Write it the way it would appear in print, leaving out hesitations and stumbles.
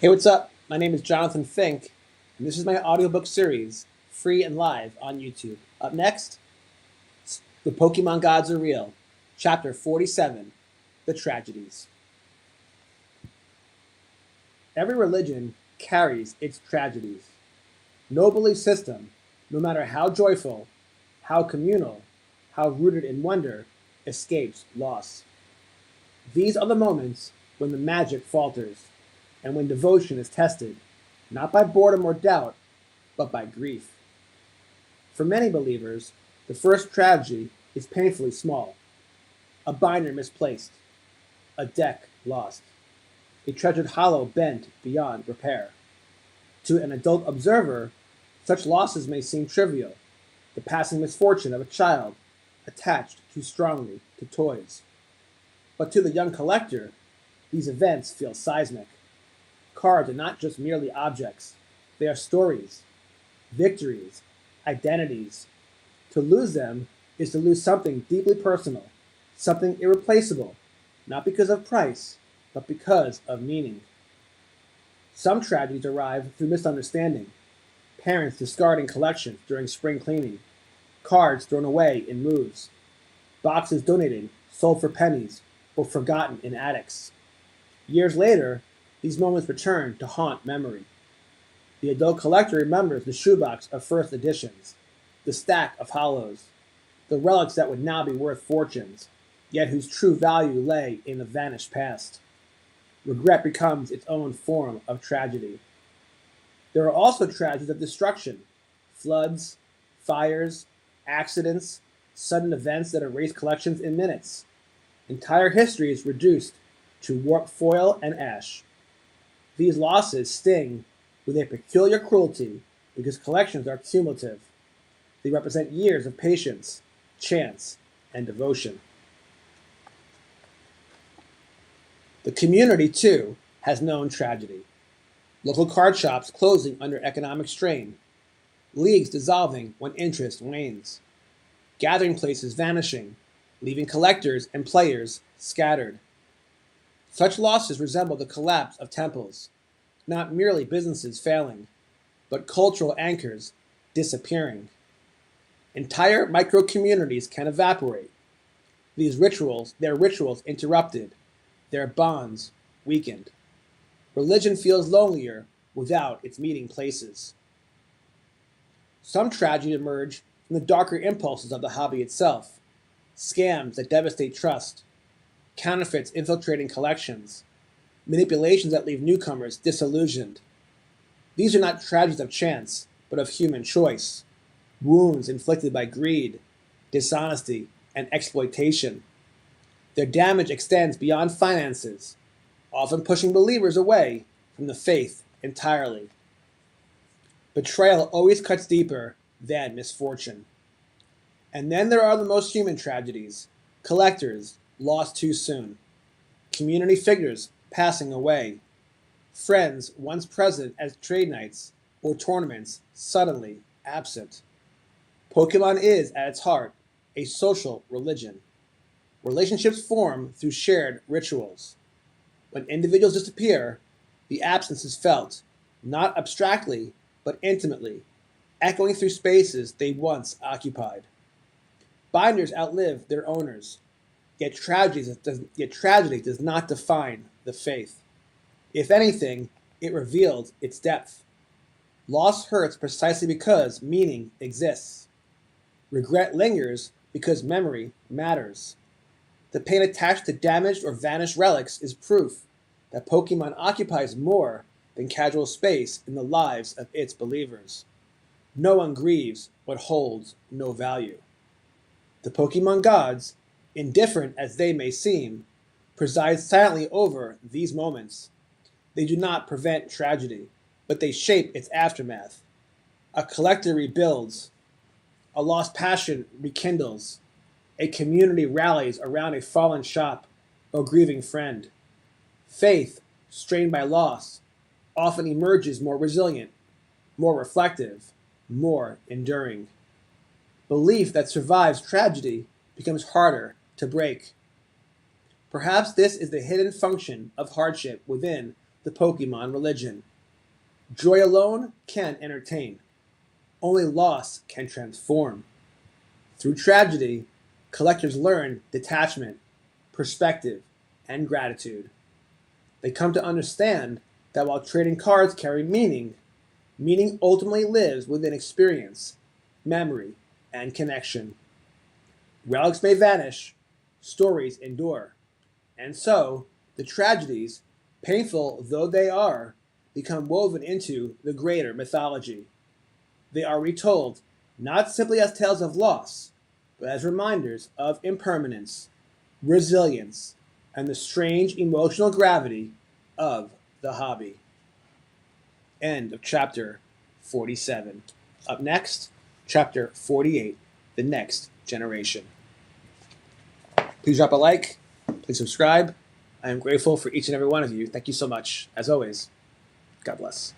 Hey, what's up? My name is Jonathan Fink, and this is my audiobook series, free and live on YouTube. Up next, The Pokemon Gods Are Real, Chapter 47, The Tragedies. Every religion carries its tragedies. No belief system, no matter how joyful, how communal, how rooted in wonder, escapes loss. These are the moments when the magic falters, and when devotion is tested, not by boredom or doubt, but by grief. For many believers, the first tragedy is painfully small: a binder misplaced, a deck lost, a treasured hollow bent beyond repair. To an adult observer, such losses may seem trivial, the passing misfortune of a child attached too strongly to toys. But to the young collector, these events feel seismic. Cards are not just merely objects, they are stories, victories, identities. To lose them is to lose something deeply personal, something irreplaceable, not because of price, but because of meaning. Some tragedies arrive through misunderstanding: parents discarding collections during spring cleaning, cards thrown away in moves, boxes donated, sold for pennies, or forgotten in attics. Years later, these moments return to haunt memory. The adult collector remembers the shoebox of first editions, the stack of hollows, the relics that would now be worth fortunes, yet whose true value lay in the vanished past. Regret becomes its own form of tragedy. There are also tragedies of destruction: floods, fires, accidents, sudden events that erase collections in minutes. Entire history is reduced to warped foil and ash. These losses sting with a peculiar cruelty because collections are cumulative. They represent years of patience, chance, and devotion. The community, too, has known tragedy. Local card shops closing under economic strain, leagues dissolving when interest wanes, gathering places vanishing, leaving collectors and players scattered. Such losses resemble the collapse of temples, not merely businesses failing, but cultural anchors disappearing. Entire micro-communities can evaporate, their rituals interrupted, their bonds weakened. Religion feels lonelier without its meeting places. Some tragedies emerge from the darker impulses of the hobby itself: scams that devastate trust, counterfeits infiltrating collections, manipulations that leave newcomers disillusioned. These are not tragedies of chance, but of human choice: wounds inflicted by greed, dishonesty, and exploitation. Their damage extends beyond finances, often pushing believers away from the faith entirely. Betrayal always cuts deeper than misfortune. And then there are the most human tragedies: collectors lost too soon, community figures passing away, friends once present at trade nights or tournaments suddenly absent. Pokemon is, at its heart, a social religion. Relationships form through shared rituals. When individuals disappear, the absence is felt, not abstractly, but intimately, echoing through spaces they once occupied. Binders outlive their owners, yet tragedy does not define the faith. If anything, it reveals its depth. Loss hurts precisely because meaning exists. Regret lingers because memory matters. The pain attached to damaged or vanished relics is proof that Pokemon occupies more than casual space in the lives of its believers. No one grieves what holds no value. The Pokemon gods, indifferent as they may seem, preside silently over these moments. They do not prevent tragedy, but they shape its aftermath. A collector rebuilds, a lost passion rekindles, a community rallies around a fallen shop or grieving friend. Faith, strained by loss, often emerges more resilient, more reflective, more enduring. Belief that survives tragedy becomes harder to break. Perhaps this is the hidden function of hardship within the Pokémon religion. Joy alone can entertain. Only loss can transform. Through tragedy, collectors learn detachment, perspective, and gratitude. They come to understand that while trading cards carry meaning, meaning ultimately lives within experience, memory, and connection. Relics may vanish, stories endure, and so the tragedies, painful though they are, become woven into the greater mythology. They are retold not simply as tales of loss, but as reminders of impermanence, resilience, and the strange emotional gravity of the hobby. End of chapter 47. Up next, chapter 48, The Next Generation. Please drop a like, please subscribe. I am grateful for each and every one of you. Thank you so much. As always, God bless.